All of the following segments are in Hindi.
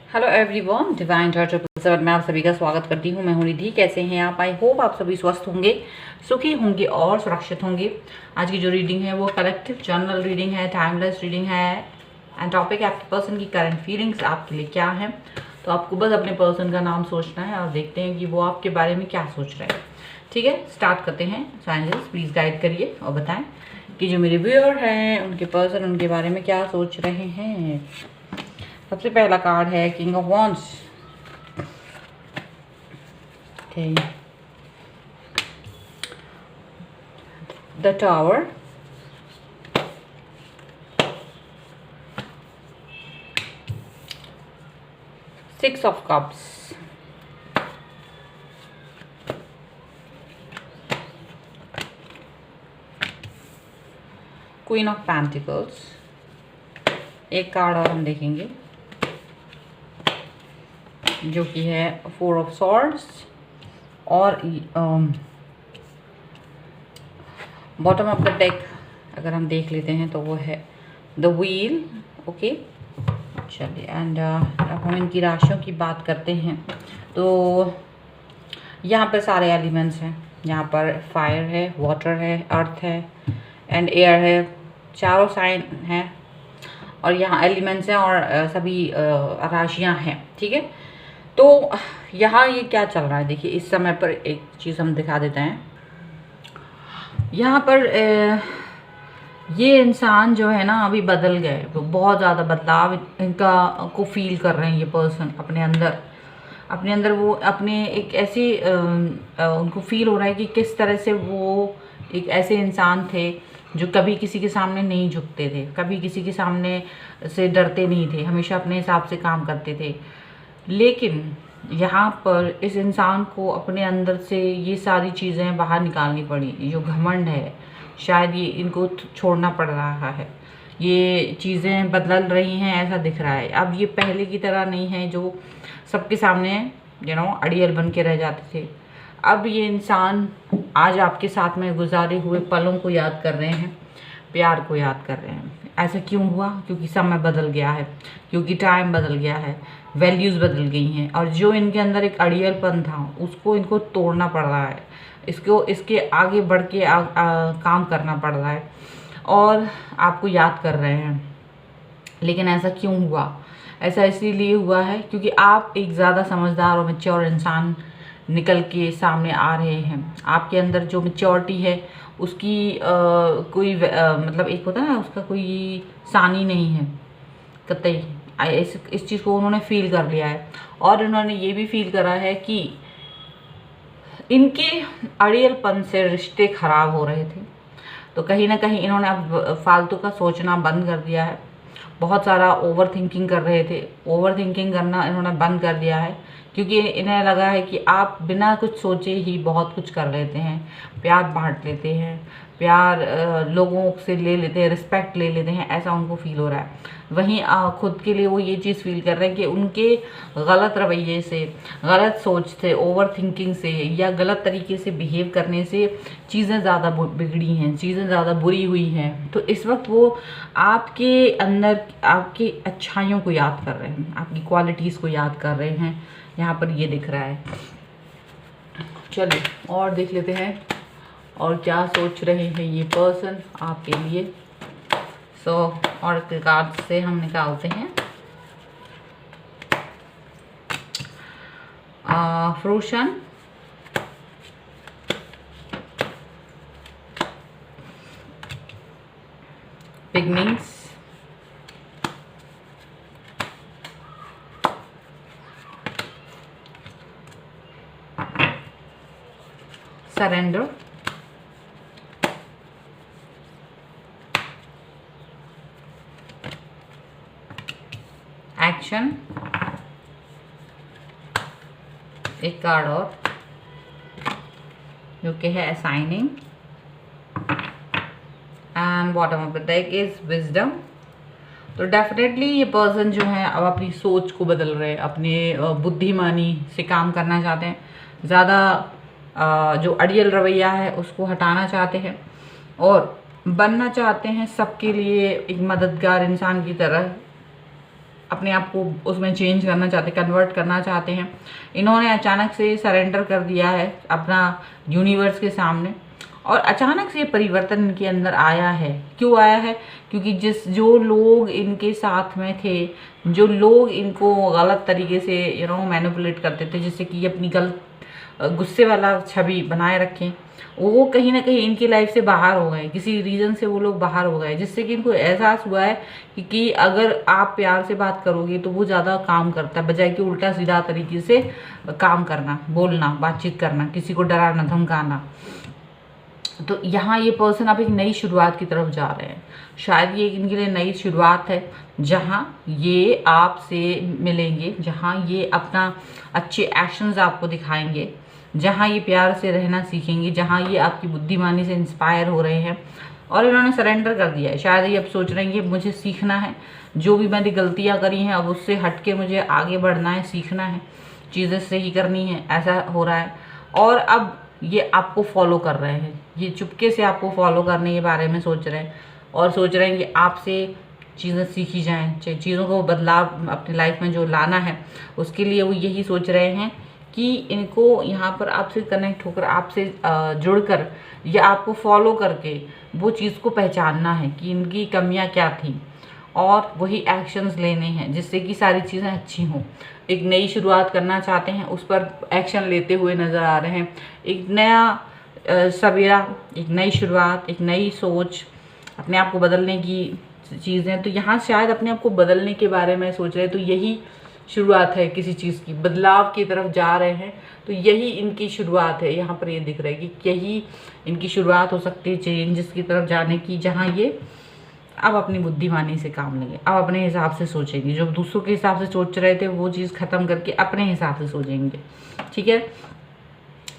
Hello everyone, divine touch episode में आप सभी का स्वागत करती हूँ। मैं हूँ निधि। कैसे हैं आप? आई होप आप सभी स्वस्थ होंगे, सुखी होंगे और सुरक्षित होंगे। आज की जो रीडिंग है वो कलेक्टिव जर्नल रीडिंग है, टाइमलेस रीडिंग है। एंड टॉपिक है आपके पर्सन की करंट फीलिंग्स आपके लिए क्या है। तो आपको बस अपने पर्सन का नाम सोचना है और देखते हैं कि वो आपके बारे में क्या सोच रहे हैं। ठीक है, स्टार्ट करते हैं। साइंटिस्ट प्लीज़ गाइड करिए और बताएं कि जो मेरे व्यूअर हैं उनके पर्सन उनके बारे में क्या सोच रहे हैं। सबसे पहला कार्ड है king of wands. Okay, the tower, six of cups, queen of pentacles. एक कार्ड और हम देखेंगे जो कि है फोर ऑफ सॉर्ड्स और बॉटम ऑफ द डेक अगर हम देख लेते हैं तो वो है द व्हील। ओके, चलिए एंड अब हम इनकी राशियों की बात करते हैं। तो यहाँ पर सारे एलिमेंट्स हैं। यहाँ पर फायर है, वाटर है, अर्थ है एंड एयर है। चारों साइन हैं और यहाँ एलिमेंट्स हैं और सभी राशियाँ हैं। ठीक है, तो यहाँ ये क्या चल रहा है देखिए। इस समय पर एक चीज़ हम दिखा देते हैं। यहाँ पर ये इंसान जो है ना अभी बदल गए, बहुत ज़्यादा बदलाव इनका को फील कर रहे हैं ये पर्सन अपने अंदर वो अपने एक ऐसी उनको फील हो रहा है कि किस तरह से वो एक ऐसे इंसान थे जो कभी किसी के सामने नहीं झुकते थे, कभी किसी के सामने से डरते नहीं थे, हमेशा अपने हिसाब से काम करते थे। लेकिन यहाँ पर इस इंसान को अपने अंदर से ये सारी चीज़ें बाहर निकालनी पड़ी। जो घमंड है शायद ये इनको छोड़ना पड़ रहा है। ये चीज़ें बदल रही हैं ऐसा दिख रहा है। अब ये पहले की तरह नहीं है जो सबके सामने अड़ियल बन के रह जाते थे। अब ये इंसान आज आपके साथ में गुजारे हुए पलों को याद कर रहे हैं, प्यार को याद कर रहे हैं। ऐसा क्यों हुआ? क्योंकि समय बदल गया है, क्योंकि टाइम बदल गया है, वैल्यूज़ बदल गई हैं और जो इनके अंदर एक अड़ियलपन था उसको इनको तोड़ना पड़ रहा है। इसके आगे बढ़ के काम करना पड़ रहा है और आपको याद कर रहे हैं। लेकिन ऐसा क्यों हुआ? ऐसा इसीलिए हुआ है क्योंकि आप एक ज़्यादा समझदार और मैच्योर इंसान निकल के सामने आ रहे हैं। आपके अंदर जो मैच्योरिटी है उसकी कोई मतलब एक होता है ना, उसका कोई सानी नहीं है कतई। इस चीज़ को उन्होंने फील कर लिया है और उन्होंने ये भी फील करा है कि इनके अड़ियलपन से रिश्ते खराब हो रहे थे। तो कहीं ना कहीं इन्होंने अब फालतू का सोचना बंद कर दिया है। बहुत सारा ओवर थिंकिंग कर रहे थे, ओवर थिंकिंग करना इन्होंने बंद कर दिया है क्योंकि इन्हें लगा है कि आप बिना कुछ सोचे ही बहुत कुछ कर लेते हैं। प्यार बांट लेते हैं, प्यार लोगों से ले लेते हैं, रिस्पेक्ट ले लेते हैं, ऐसा उनको फील हो रहा है। वहीं खुद के लिए वो ये चीज़ फील कर रहे हैं कि उनके गलत रवैये से, गलत सोच से, ओवर थिंकिंग से या गलत तरीके से बिहेव करने से चीज़ें ज़्यादा बिगड़ी हैं, चीज़ें ज़्यादा बुरी हुई हैं। तो इस वक्त वो आपके अंदर आपकी अच्छाइयों को याद कर रहे हैं, आपकी क्वालिटीज़ को याद कर रहे हैं। यहाँ पर ये दिख रहा है। चलिए और देख लेते हैं और क्या सोच रहे हैं ये पर्सन आपके लिए। सो और कार्ड से हम निकालते हैं फ्रूशन, बिगनिंग्स, सरेंडर, एक्शन, एक कार्ड और जो कि है assigning and bottom of the deck is wisdom. तो डेफिनेटली ये पर्सन जो है अब अपनी सोच को बदल रहे हैं, अपने बुद्धिमानी से काम करना चाहते हैं, ज़्यादा जो अड़ियल रवैया है उसको हटाना चाहते हैं और बनना चाहते हैं सबके लिए एक मददगार इंसान की तरह। अपने आप को उसमें चेंज करना चाहते, कन्वर्ट करना चाहते हैं। इन्होंने अचानक से सरेंडर कर दिया है अपना यूनिवर्स के सामने, और अचानक से परिवर्तन इनके अंदर आया है। क्यों आया है? क्योंकि जो लोग इनके साथ में थे, जो लोग इनको गलत तरीके से मैनिपुलेट करते थे, जिससे कि अपनी गलत गुस्से वाला छवि बनाए रखें, वो कहीं ना कहीं इनकी लाइफ से बाहर हो गए, किसी रीज़न से वो लोग बाहर हो गए, जिससे कि इनको एहसास हुआ है कि अगर आप प्यार से बात करोगे तो वो ज़्यादा काम करता है, बजाय कि उल्टा सीधा तरीके से काम करना, बोलना, बातचीत करना, किसी को डराना, धमकाना। तो यहाँ ये पर्सन अब एक नई शुरुआत की तरफ जा रहे हैं। शायद ये इनके लिए नई शुरुआत है, जहाँ ये आपसे मिलेंगे, जहाँ ये अपना अच्छे एक्शंस आपको दिखाएंगे, जहाँ ये प्यार से रहना सीखेंगे, जहाँ ये आपकी बुद्धिमानी से इंस्पायर हो रहे हैं। और इन्होंने सरेंडर कर दिया है। शायद ये अब सोच रहे हैं कि मुझे सीखना है, जो भी मैंने गलतियाँ करी हैं अब उससे हट के मुझे आगे बढ़ना है, सीखना है, चीज़ें सही करनी है, ऐसा हो रहा है। और अब ये आपको फॉलो कर रहे हैं, ये चुपके से आपको फॉलो करने के बारे में सोच रहे हैं, और सोच रहे हैं कि आपसे चीज़ें सीखी जाएं, चीज़ों को बदलाव अपनी लाइफ में जो लाना है, उसके लिए वो यही सोच रहे हैं कि इनको यहाँ पर आपसे कनेक्ट होकर, आपसे जुड़कर, या आपको फॉलो करके वो चीज़ को पहचानना है कि इनकी कमियाँ क्या थी, और वही एक्शंस लेने हैं जिससे कि सारी चीज़ें अच्छी हों। एक नई शुरुआत करना चाहते हैं, उस पर एक्शन लेते हुए नज़र आ रहे हैं। एक नया सवेरा, एक नई शुरुआत, एक नई सोच, अपने आप को बदलने की चीज़ें। तो यहाँ शायद अपने आप को बदलने के बारे में सोच रहे हैं, तो यही शुरुआत है किसी चीज़ की, बदलाव की तरफ जा रहे हैं, तो यही इनकी शुरुआत है। यहाँ पर ये दिख रहा है कि यही इनकी शुरुआत हो सकती है चेंजेस की तरफ जाने की, जहाँ ये अब अपनी बुद्धिमानी से काम लेंगे, अब अपने हिसाब से सोचेंगे, जो दूसरों के हिसाब से सोच रहे थे वो चीज़ ख़त्म करके अपने हिसाब से सोचेंगे। ठीक है,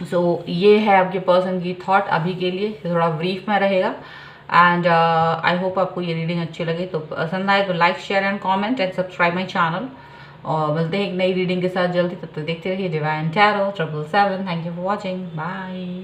सो ये है आपके पर्सन की थॉट अभी के लिए, थोड़ा ब्रीफ में रहेगा। एंड आई होप आपको ये रीडिंग अच्छी लगे, तो पसंद आए तो like, share and comment and subscribe my channel. और मिलते हैं एक नई रीडिंग के साथ जल्दी, तब तक देखते रहिए divine tarot 777। Thank you for watching, bye.